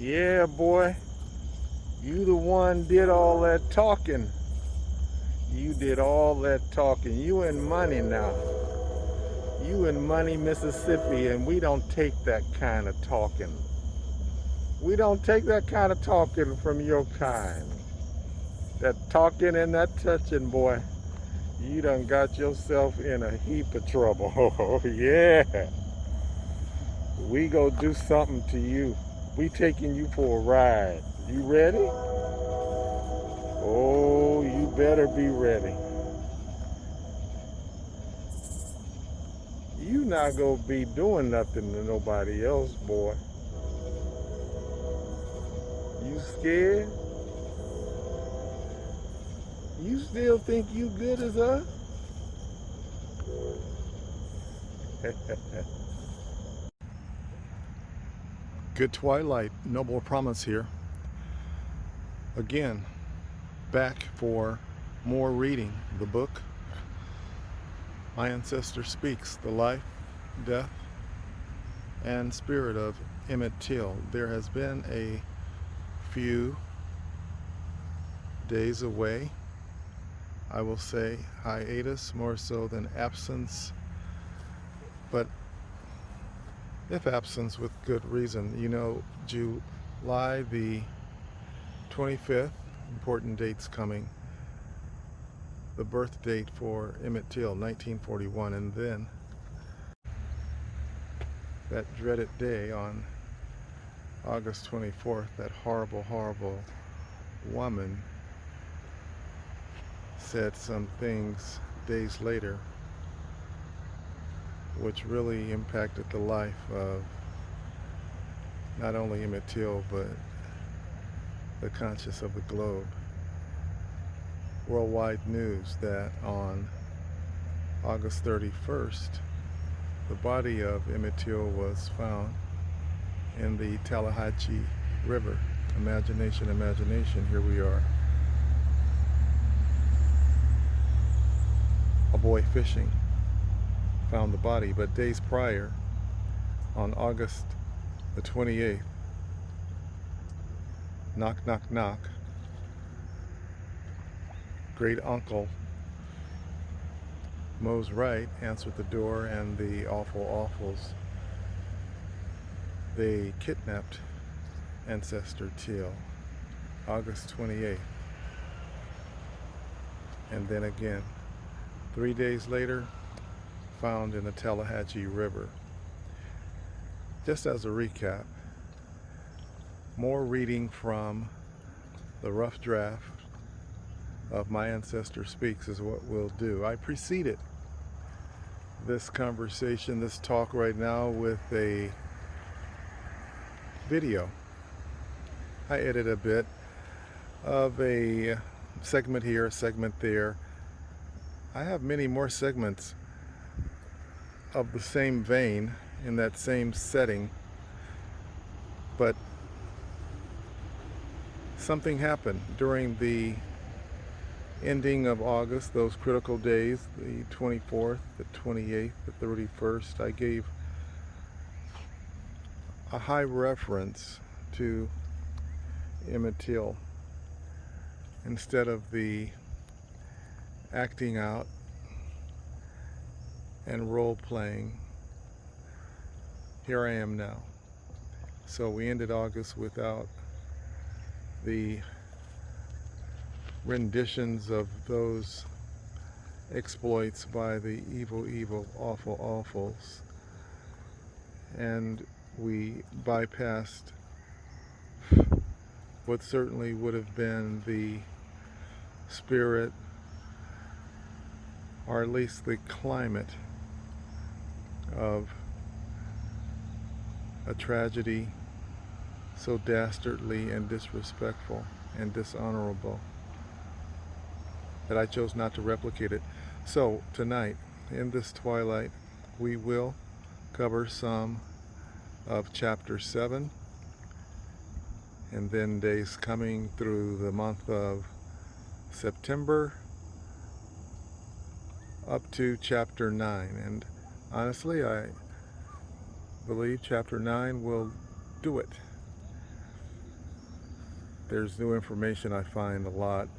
Yeah, boy. You the one did all that talking. You did all that talking. You in Money now. You in Money, Mississippi, and we don't take that kind of talking. We don't take that kind of talking from your kind. That talking and that touching, boy. You done got yourself in a heap of trouble. Oh, yeah. We go do something to you. We taking you for a ride. You ready? Oh, you better be ready. You not gonna be doing nothing to nobody else, boy. You scared? You still think you good as us? Good twilight, Noble Promise here. Again, back for more reading the book My Ancestor Speaks, the life, death, and spirit of Emmitt Till. There has been a few days away. I will say hiatus more so than absence, but if absence with good reason. You know, July the 25th, important dates coming, the birth date for Emmitt Till, 1941, and then that dreaded day on August 24th, that horrible, horrible woman said some things days later which really impacted the life of not only Emmitt Till, but the conscience of the globe. Worldwide news that on August 31st, the body of Emmitt Till was found in the Tallahatchie River. Imagination, imagination, here we are. A boy fishing found the body, but days prior, on August the 28th, knock, knock, knock, great uncle Mose Wright answered the door, and the awful awfuls, they kidnapped Ancestor Till, August 28th. And then again, 3 days later, found in the Tallahatchie River. Just as a recap, more reading from the rough draft of My Ancestor Speaks is what we'll do. I preceded this conversation, this talk right now, with a video. I edited a bit of a segment here, a segment there. I have many more segments of the same vein, in that same setting, but something happened during the ending of August, those critical days, the 24th, the 28th, the 31st. I gave a high reference to Emmitt Till instead of the acting out and role playing. Here I am now. So we ended August without the renditions of those exploits by the evil, evil, awful, awfuls. And we bypassed what certainly would have been the spirit, or at least the climate, of a tragedy so dastardly and disrespectful and dishonorable that I chose not to replicate it. So tonight, in this twilight, we will cover some of chapter 7, and then days coming through the month of September up to chapter 9. And honestly, I believe chapter 9 will do it. There's new information I find a lot,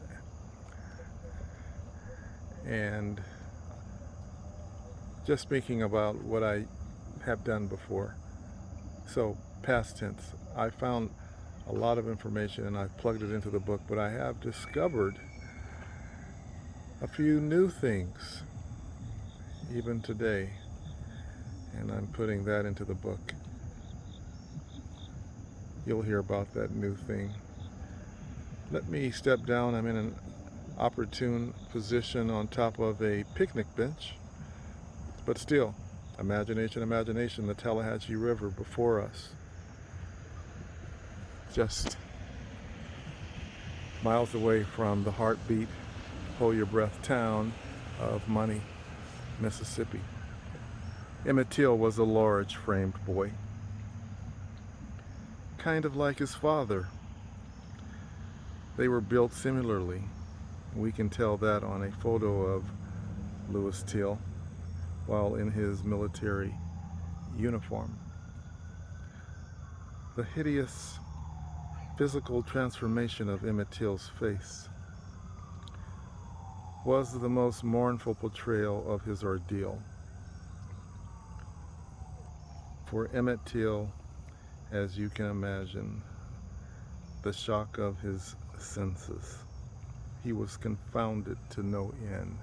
and just speaking about what I have done before. So, past tense, I found a lot of information and I've plugged it into the book, but I have discovered a few new things even today, and I'm putting that into the book. You'll hear about that new thing. Let me step down. I'm in an opportune position on top of a picnic bench, but still, imagination, imagination, the Tallahatchie River before us, just miles away from the heartbeat, hold your breath town of Money, Mississippi. Emmitt Till was a large-framed boy, kind of like his father. They were built similarly. We can tell that on a photo of Lewis Till while in his military uniform. The hideous physical transformation of Emmitt Till's face was the most mournful portrayal of his ordeal. For Emmitt Till, as you can imagine, the shock of his senses. He was confounded to no end.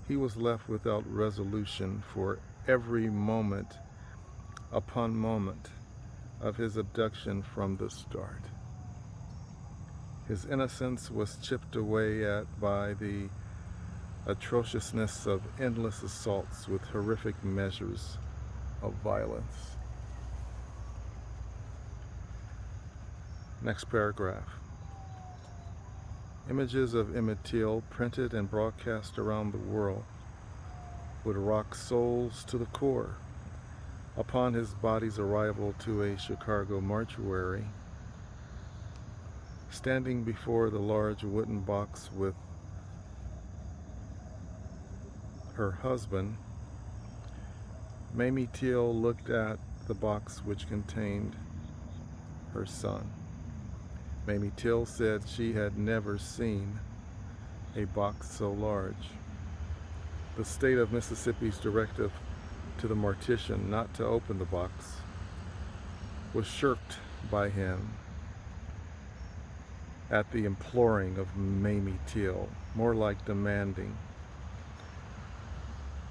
He was left without resolution for every moment upon moment of his abduction from the start. His innocence was chipped away at by the atrociousness of endless assaults with horrific measures of violence. Next paragraph. Images of Emmitt Till, printed and broadcast around the world, would rock souls to the core. Upon his body's arrival to a Chicago mortuary, standing before the large wooden box with her husband, Mamie Till looked at the box which contained her son. Mamie Till said she had never seen a box so large. The state of Mississippi's directive to the mortician not to open the box was shirked by him at the imploring of Mamie Till, more like demanding.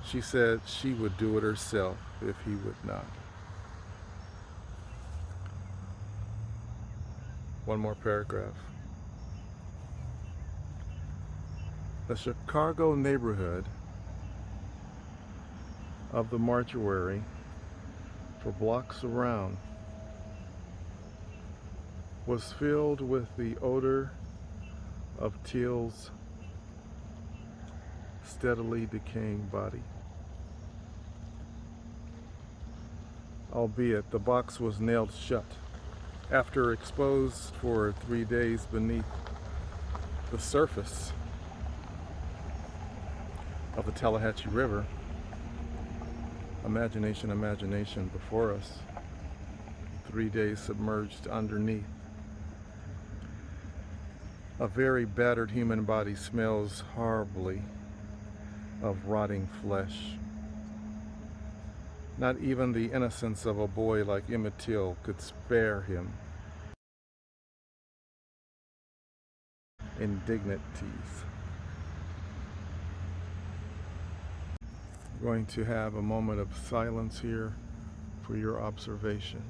She said she would do it herself if he would not. One more paragraph. The Chicago neighborhood of the mortuary for blocks around was filled with the odor of Till's steadily decaying body. Albeit the box was nailed shut. After exposed for 3 days beneath the surface of the Tallahatchie River, imagination, imagination before us, 3 days submerged underneath. A very battered human body smells horribly of rotting flesh. Not even the innocence of a boy like Emmitt Till could spare him indignities. We're going to have a moment of silence here for your observation.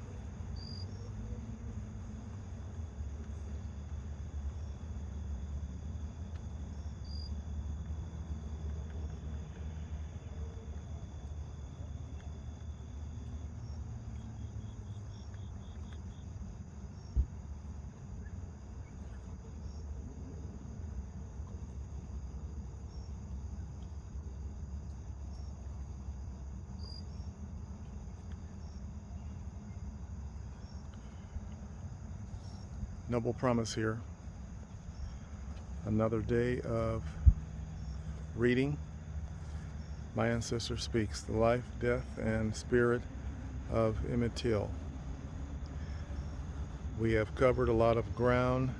Noble promise here. Another day of reading My Ancestor Speaks, the life, death, and spirit of Emmitt Till. We have covered a lot of ground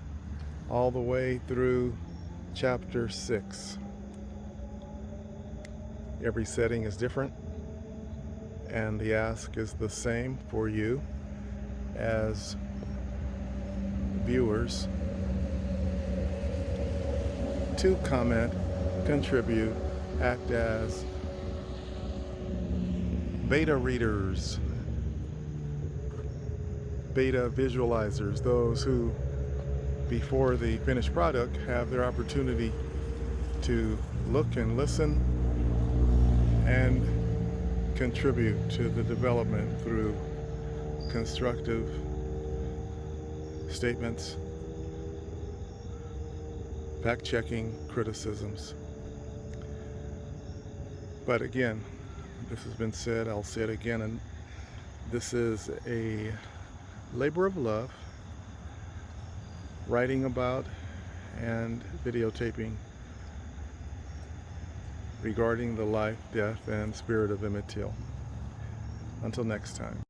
all the way through chapter 6. Every setting is different, and the ask is the same for you as viewers to comment, contribute, act as beta readers, beta visualizers, those who before the finished product have their opportunity to look and listen and contribute to the development through constructive statements, fact-checking, criticisms. But again, this has been said, I'll say it again, and this is a labor of love, writing about and videotaping regarding the life, death, and spirit of Emmitt Till. Until next time.